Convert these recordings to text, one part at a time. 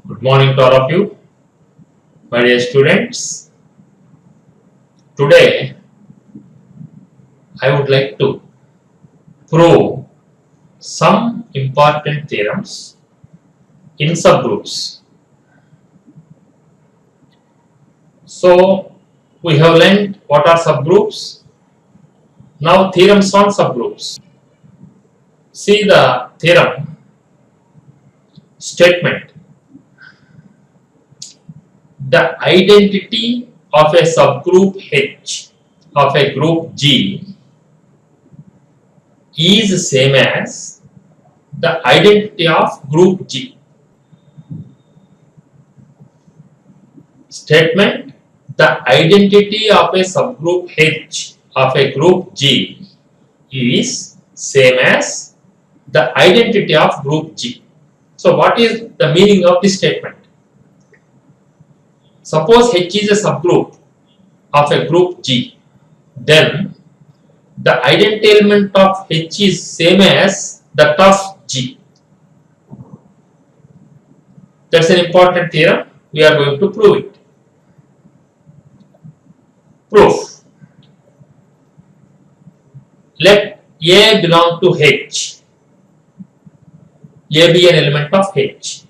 Good morning to all of you, my dear students. Today, I would like to prove some important theorems in subgroups. So, we have learned what are subgroups. Now, theorems on subgroups. See the theorem statement. The identity of a subgroup H of a group G is same as the identity of group G. Statement: the identity of a subgroup H of a group G is same as the identity of group G. So what is the meaning of this statement? Suppose H is a subgroup of a group G, then the identity element of H is same as that of G. That's an important theorem. We are going to prove it. Proof. Let A belong to H. A be an element of H.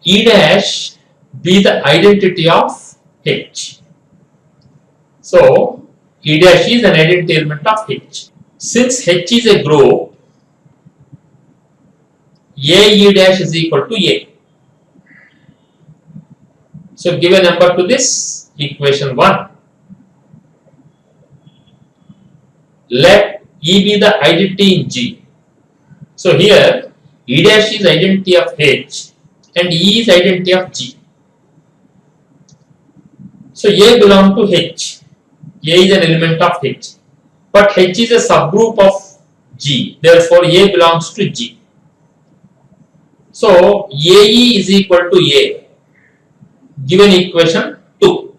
E dash be the identity of H. So, E dash is an identity element of H. Since H is a group, A E dash is equal to A. So, give a number to this equation 1. Let E be the identity in G. So, here E dash is identity of H and E is identity of G. So, A belongs to H. A is an element of H. But H is a subgroup of G. Therefore, A belongs to G. So, AE is equal to A. Given equation 2.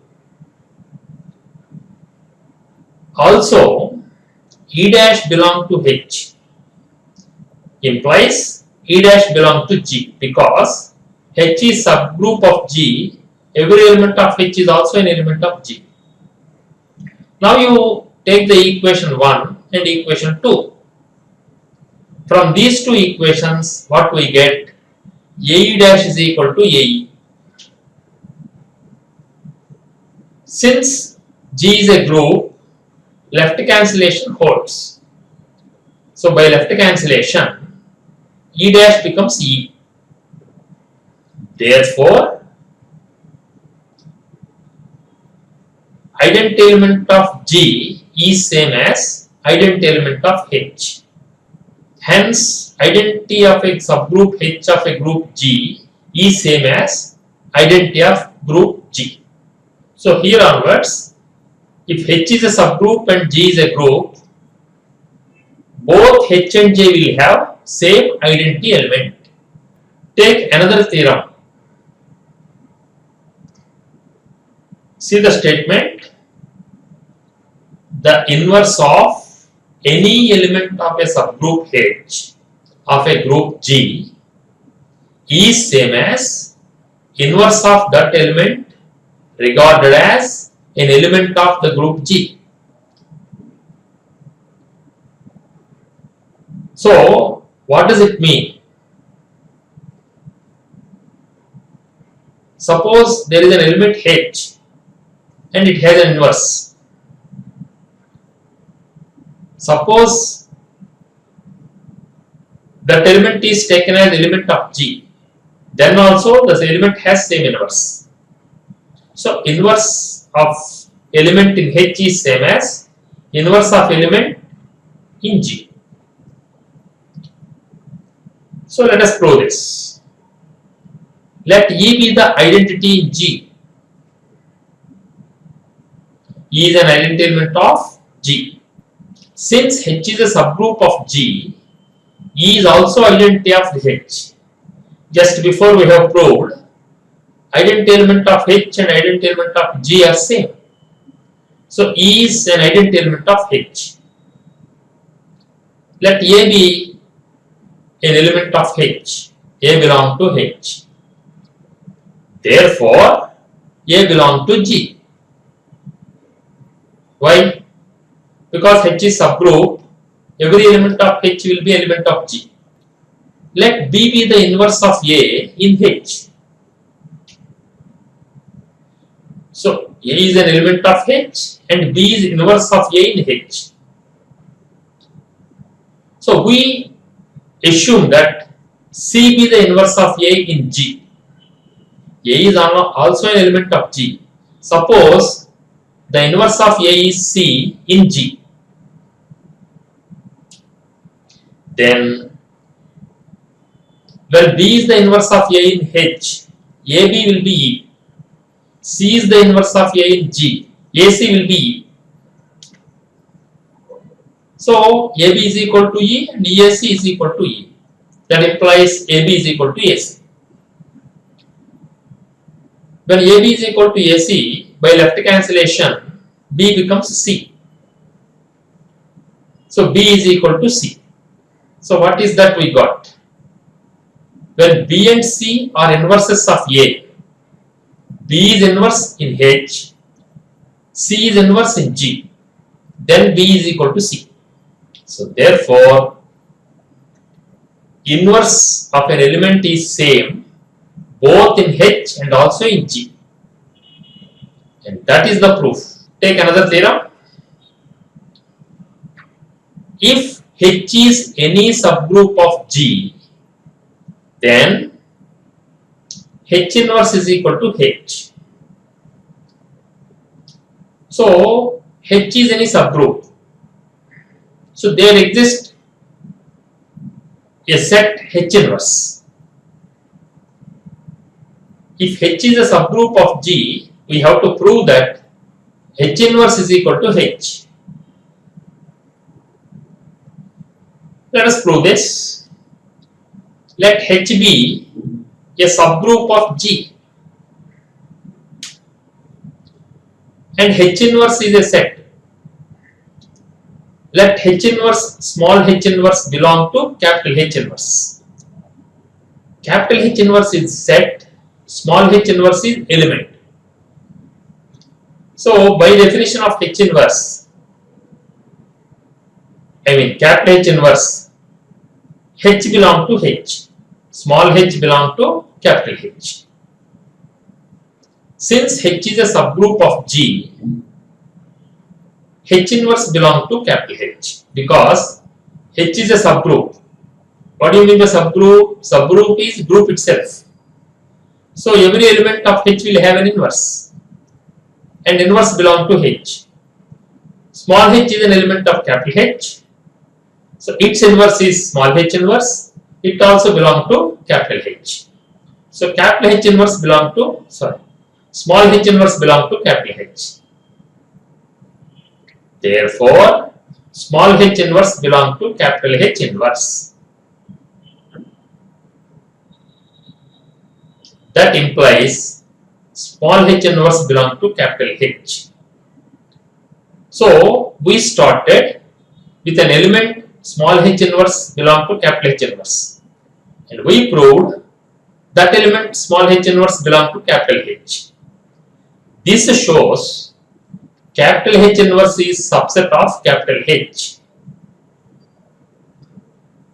Also, E dash belongs to H. Implies E dash belongs to G because H is subgroup of G. Every element of H is also an element of G. Now you take the equation 1 and equation 2. From these two equations, what we get? AE dash is equal to AE. Since G is a group, left cancellation holds. So by left cancellation, E dash becomes E. Therefore, identity element of G is same as identity element of H. Hence, identity of a subgroup H of a group G is same as identity of group G. So here onwards, if H is a subgroup and G is a group, both H and J will have same identity element. Take another theorem. See the statement. The inverse of any element of a subgroup H of a group G is same as inverse of that element regarded as an element of the group G. So, what does it mean? Suppose there is an element H and it has an inverse. Suppose that element is taken as element of G, then also the element has same inverse. So, inverse of element in H is same as inverse of element in G. So, let us prove this. Let E be the identity in G. E is an identity element of G. Since H is a subgroup of G, E is also identity of H. Just before we have proved, identity element of H and identity element of G are same. So E is an identity element of H. Let A be an element of H. A belong to H. Therefore, A belong to G. Why? Because H is subgroup, every element of H will be element of G. Let B be the inverse of A in H. So, A is an element of H and B is inverse of A in H. So, we assume that C be the inverse of A in G. A is also an element of G. Suppose the inverse of A is C in G. Then when B is the inverse of A in H, AB will be E. C is the inverse of A in G, AC will be E. So AB is equal to E and EAC is equal to E. That implies AB is equal to AC. When AB is equal to AC, by left cancellation, B becomes C. So B is equal to C. So what is that we got? When B and C are inverses of A, B is inverse in H, C is inverse in G, then B is equal to C. So therefore, inverse of an element is same both in H and also in G. And that is the proof. Take another theorem. If H is any subgroup of G, then H inverse is equal to H. So H is any subgroup. So there exists a set H inverse. If H is a subgroup of G, we have to prove that H inverse is equal to H. Let us prove this. Let H be a subgroup of G. And H inverse is a set. Let H inverse, small h inverse belong to capital H inverse. Capital H inverse is set, small h inverse is element. So by definition of H inverse, capital H inverse, H belong to H, small h belong to capital H. Since H is a subgroup of G, H inverse belong to capital H because H is a subgroup. What do you mean by subgroup? Subgroup is group itself. So every element of H will have an inverse, and inverse belong to H. Small h is an element of capital H, so its inverse is small h inverse. It also belong to capital H. So capital H inverse belong to, small h inverse belong to capital H. Therefore, small h inverse belong to capital H inverse. That implies small h inverse belong to capital H. So we started with an element small h inverse belong to capital H inverse, and we proved that element small h inverse belong to capital H. This shows capital H inverse is subset of capital H.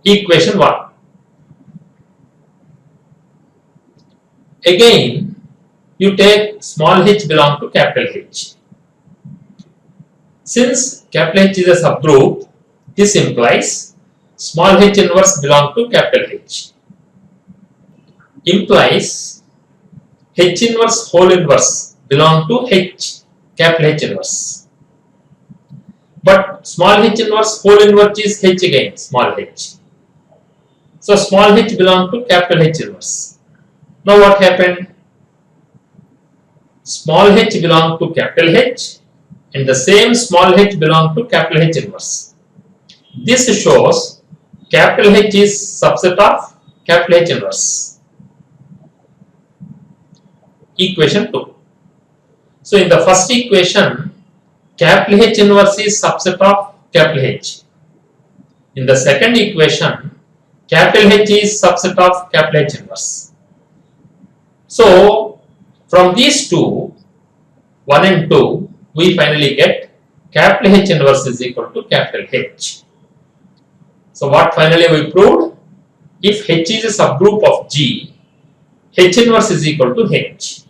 Equation 1. Again, you take small h belong to capital H. Since capital H is a subgroup, this implies small h inverse belong to capital H. Implies H inverse whole inverse belong to H, capital H inverse. But small h inverse whole inverse is H again, small h. So small h belong to capital H inverse. Now what happened? Small h belong to capital H and the same small h belong to capital H inverse. This shows capital H is subset of capital H inverse. Equation 2. So in the first equation, capital H inverse is subset of capital H. In the second equation, capital H is subset of capital H inverse. So from these two, 1 and 2, we finally get capital H inverse is equal to capital H. So what finally we proved? If H is a subgroup of G, H inverse is equal to H.